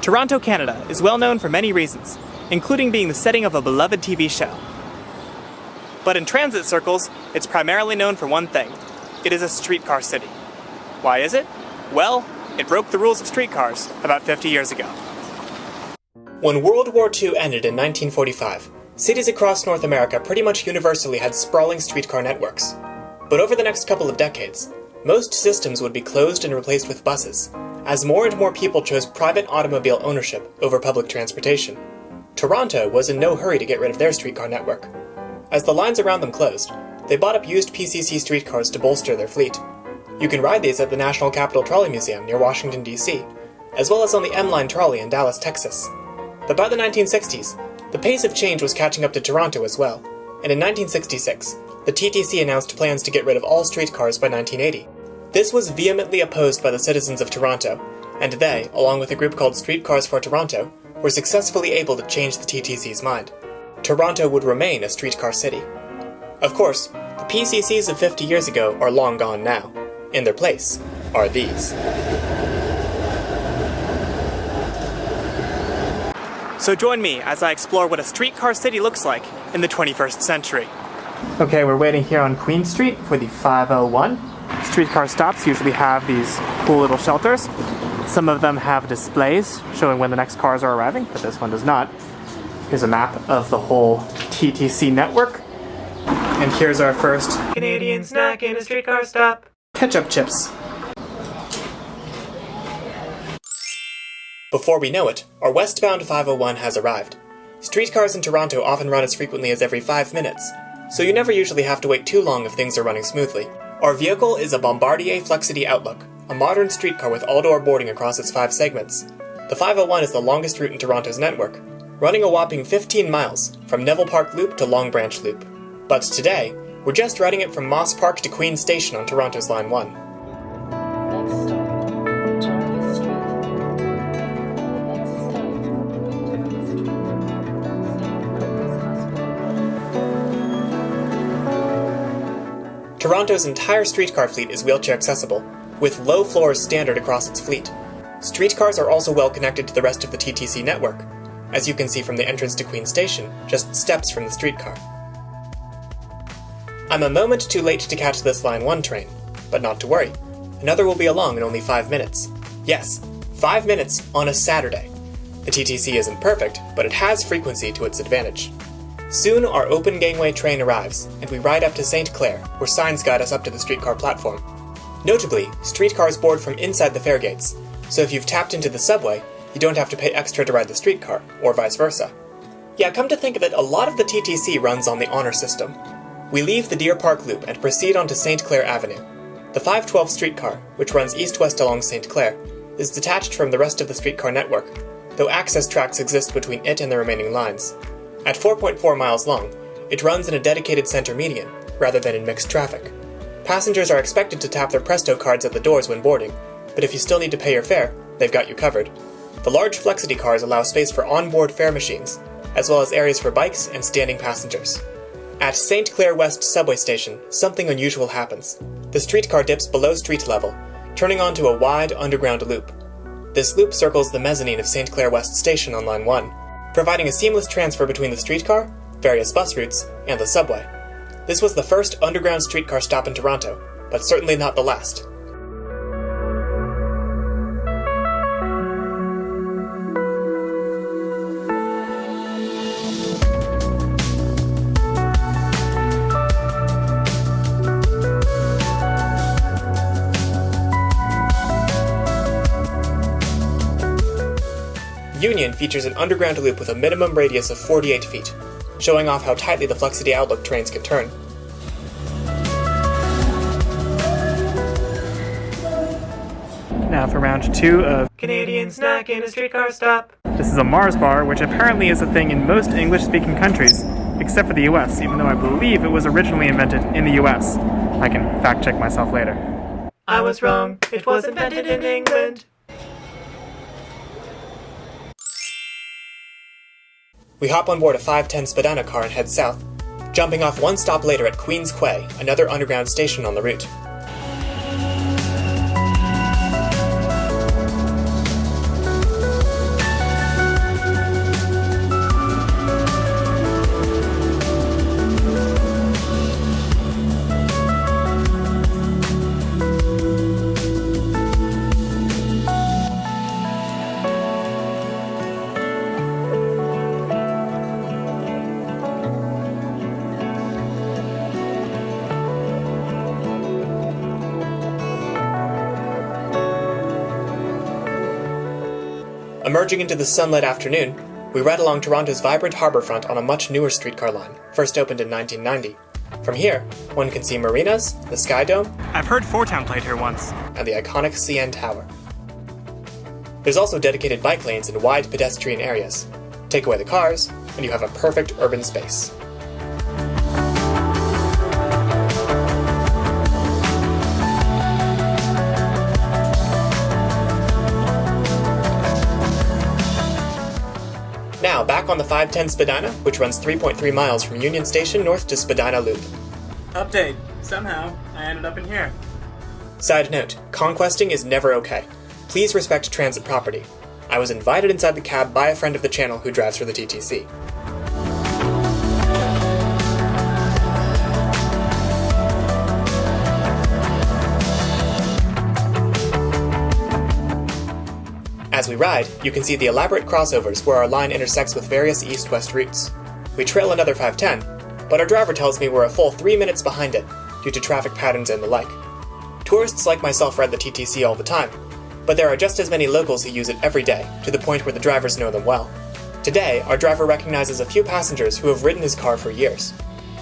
Toronto, Canada is well known for many reasons, including being the setting of a beloved TV show. But in transit circles, it's primarily known for one thing. It is a streetcar city. Why is it? Well, it broke the rules of streetcars about 50 years ago. When World War II ended in 1945, cities across North America pretty much universally had sprawling streetcar networks. But over the next couple of decades, most systems would be closed and replaced with buses, as more and more people chose private automobile ownership over public transportation. Toronto was in no hurry to get rid of their streetcar network. As the lines around them closed, they bought up used PCC streetcars to bolster their fleet. You can ride these at the National Capital Trolley Museum near Washington, D.C., as well as on the M-Line trolley in Dallas, Texas. But by the 1960s, the pace of change was catching up to Toronto as well, and in 1966, the TTC announced plans to get rid of all streetcars by 1980. This was vehemently opposed by the citizens of Toronto, and they, along with a group called Streetcars for Toronto, were successfully able to change the TTC's mind. Toronto would remain a streetcar city. Of course, the PCCs of 50 years ago are long gone now. In their place are these. So join me as I explore what a streetcar city looks like in the 21st century. Okay, we're waiting here on Queen Street for the 501. Streetcar stops usually have these cool little shelters. Some of them have displays showing when the next cars are arriving, but this one does not. Here's a map of the whole TTC network. And here's our first Canadian snack in a streetcar stop. Ketchup chips. Before we know it, our westbound 501 has arrived. Streetcars in Toronto often run as frequently as every 5 minutes, so you never usually have to wait too long if things are running smoothly. Our vehicle is a Bombardier Flexity Outlook, a modern streetcar with all-door boarding across its 5 segments. The 501 is the longest route in Toronto's network, running a whopping 15 miles, from Neville Park Loop to Long Branch Loop. But today, we're just riding it from Moss Park to Queen Station on Toronto's Line 1. Next stop, Jarvis Street. Next stop, Jarvis Street. Toronto's entire streetcar fleet is wheelchair accessible, with low floors standard across its fleet. Streetcars are also well connected to the rest of the TTC network, as you can see from the entrance to Queen Station, just steps from the streetcar. I'm a moment too late to catch this Line 1 train, but not to worry. Another will be along in only 5 minutes. Yes, 5 minutes on a Saturday. The TTC isn't perfect, but it has frequency to its advantage. Soon our open gangway train arrives, and we ride up to St. Clair, where signs guide us up to the streetcar platform. Notably, streetcars board from inside the fare gates, so if you've tapped into the subway, you don't have to pay extra to ride the streetcar, or vice versa. Yeah, come to think of it, a lot of the TTC runs on the honor system. We leave the Deer Park Loop and proceed onto St. Clair Avenue. The 512 streetcar, which runs east-west along St. Clair, is detached from the rest of the streetcar network, though access tracks exist between it and the remaining lines. At 4.4 miles long, it runs in a dedicated center median, rather than in mixed traffic. Passengers are expected to tap their Presto cards at the doors when boarding, but if you still need to pay your fare, they've got you covered. The large Flexity cars allow space for onboard fare machines, as well as areas for bikes and standing passengers. At St. Clair West subway station, something unusual happens. The streetcar dips below street level, turning onto a wide underground loop. This loop circles the mezzanine of St. Clair West station on Line 1, providing a seamless transfer between the streetcar, various bus routes, and the subway. This was the first underground streetcar stop in Toronto, but certainly not the last. Union features an underground loop with a minimum radius of 48 feet, showing off how tightly the Flexity Outlook trains can turn. Now for round 2 of Canadian snack in a streetcar stop. This is a Mars bar, which apparently is a thing in most English-speaking countries, except for the US, even though I believe it was originally invented in the US. I can fact-check myself later. I was wrong. It was invented in England. We hop on board a 510 Spadina car and head south, jumping off one stop later at Queen's Quay, another underground station on the route. Emerging into the sunlit afternoon, we ride along Toronto's vibrant harbourfront on a much newer streetcar line, first opened in 1990. From here, one can see marinas, the Sky Dome, I've heard Fourtown played here once. and the iconic CN Tower. There's also dedicated bike lanes and wide pedestrian areas. Take away the cars, and you have a perfect urban space. Now, back on the 510 Spadina, which runs 3.3 miles from Union Station north to Spadina Loop. Update. Somehow, I ended up in here. Side note, conquesting is never okay. Please respect transit property. I was invited inside the cab by a friend of the channel who drives for the TTC. As we ride, you can see the elaborate crossovers where our line intersects with various east-west routes. We trail another 510, but our driver tells me we're a full 3 minutes behind it, due to traffic patterns and the like. Tourists like myself ride the TTC all the time, but there are just as many locals who use it every day, to the point where the drivers know them well. Today, our driver recognizes a few passengers who have ridden his car for years.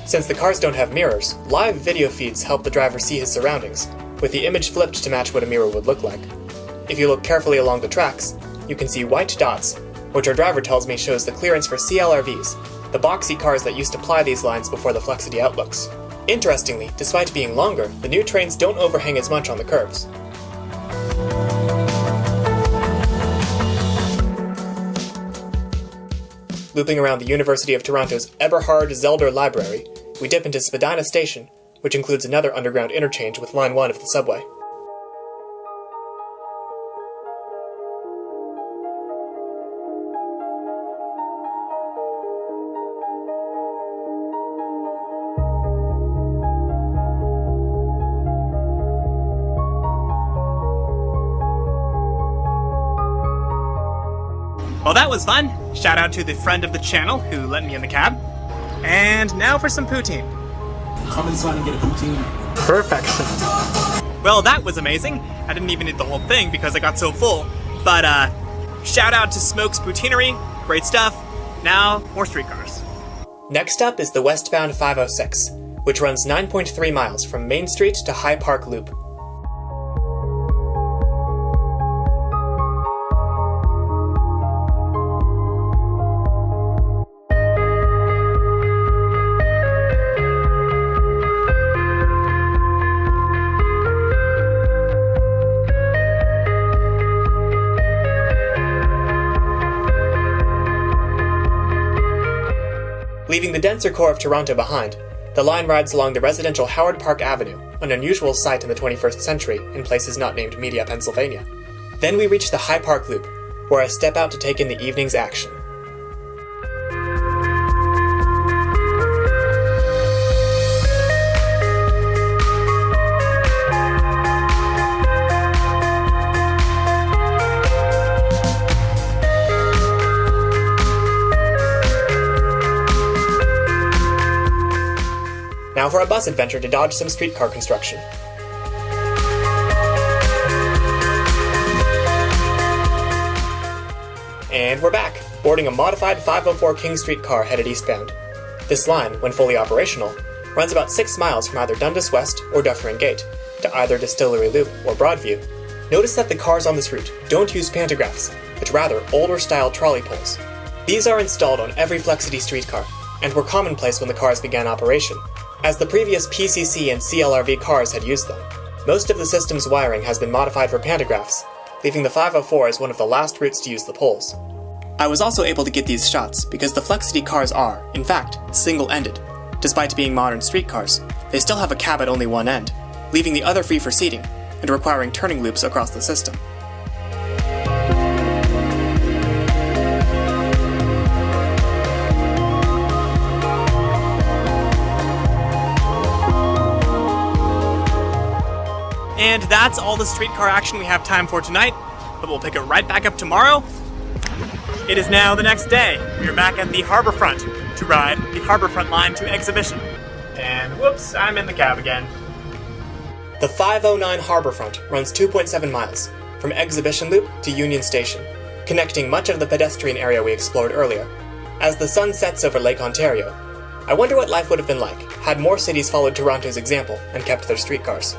Since the cars don't have mirrors, live video feeds help the driver see his surroundings, with the image flipped to match what a mirror would look like. If you look carefully along the tracks, you can see white dots, which our driver tells me shows the clearance for CLRVs, the boxy cars that used to ply these lines before the Flexity Outlooks. Interestingly, despite being longer, the new trains don't overhang as much on the curves. Looping around the University of Toronto's Eberhard Zelder Library, we dip into Spadina Station, which includes another underground interchange with Line 1 of the subway. Well, that was fun. Shout out to the friend of the channel who let me in the cab. And now for some poutine. Come inside and get a poutine. Perfection. Well, that was amazing. I didn't even eat the whole thing because I got so full. But, shout out to Smoke's Poutineery. Great stuff. Now, more streetcars. Next up is the westbound 506, which runs 9.3 miles from Main Street to High Park Loop. Leaving the denser core of Toronto behind, the line rides along the residential Howard Park Avenue, an unusual sight in the 21st century in places not named Media, Pennsylvania. Then we reach the High Park Loop, where I step out to take in the evening's action. Now for a bus adventure to dodge some streetcar construction. And we're back, boarding a modified 504 King Street car headed eastbound. This line, when fully operational, runs about 6 miles from either Dundas West or Dufferin Gate, to either Distillery Loop or Broadview. Notice that the cars on this route don't use pantographs, but rather older-style trolley poles. These are installed on every Flexity streetcar, and were commonplace when the cars began operation, as the previous PCC and CLRV cars had used them. Most of the system's wiring has been modified for pantographs, leaving the 504 as one of the last routes to use the poles. I was also able to get these shots because the Flexity cars are, in fact, single-ended. Despite being modern streetcars, they still have a cab at only one end, leaving the other free for seating, and requiring turning loops across the system. And that's all the streetcar action we have time for tonight, but we'll pick it right back up tomorrow. It is now the next day. We are back at the Harbourfront to ride the Harbourfront line to Exhibition. And whoops, I'm in the cab again. The 509 Harbourfront runs 2.7 miles, from Exhibition Loop to Union Station, connecting much of the pedestrian area we explored earlier. As the sun sets over Lake Ontario, I wonder what life would have been like had more cities followed Toronto's example and kept their streetcars.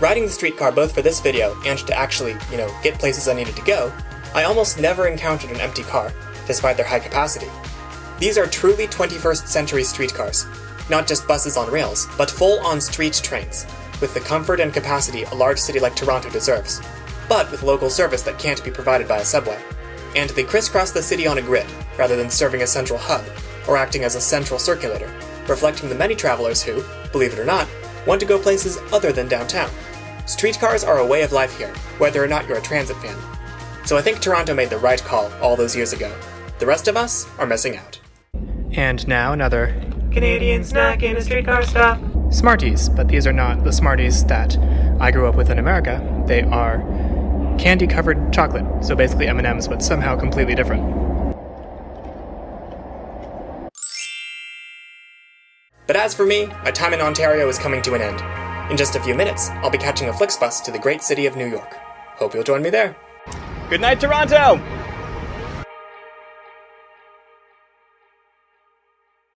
Riding the streetcar both for this video and to actually, get places I needed to go, I almost never encountered an empty car, despite their high capacity. These are truly 21st century streetcars, not just buses on rails, but full-on street trains, with the comfort and capacity a large city like Toronto deserves, but with local service that can't be provided by a subway. And they crisscross the city on a grid, rather than serving a central hub, or acting as a central circulator, reflecting the many travelers who, believe it or not, want to go places other than downtown. Streetcars are a way of life here, whether or not you're a transit fan. So I think Toronto made the right call all those years ago. The rest of us are missing out. And now another Canadian snack in a streetcar stop. Smarties, but these are not the Smarties that I grew up with in America. They are candy-covered chocolate, so basically M&Ms, but somehow completely different. But as for me, my time in Ontario is coming to an end. In just a few minutes, I'll be catching a Flixbus to the great city of New York. Hope you'll join me there. Good night, Toronto!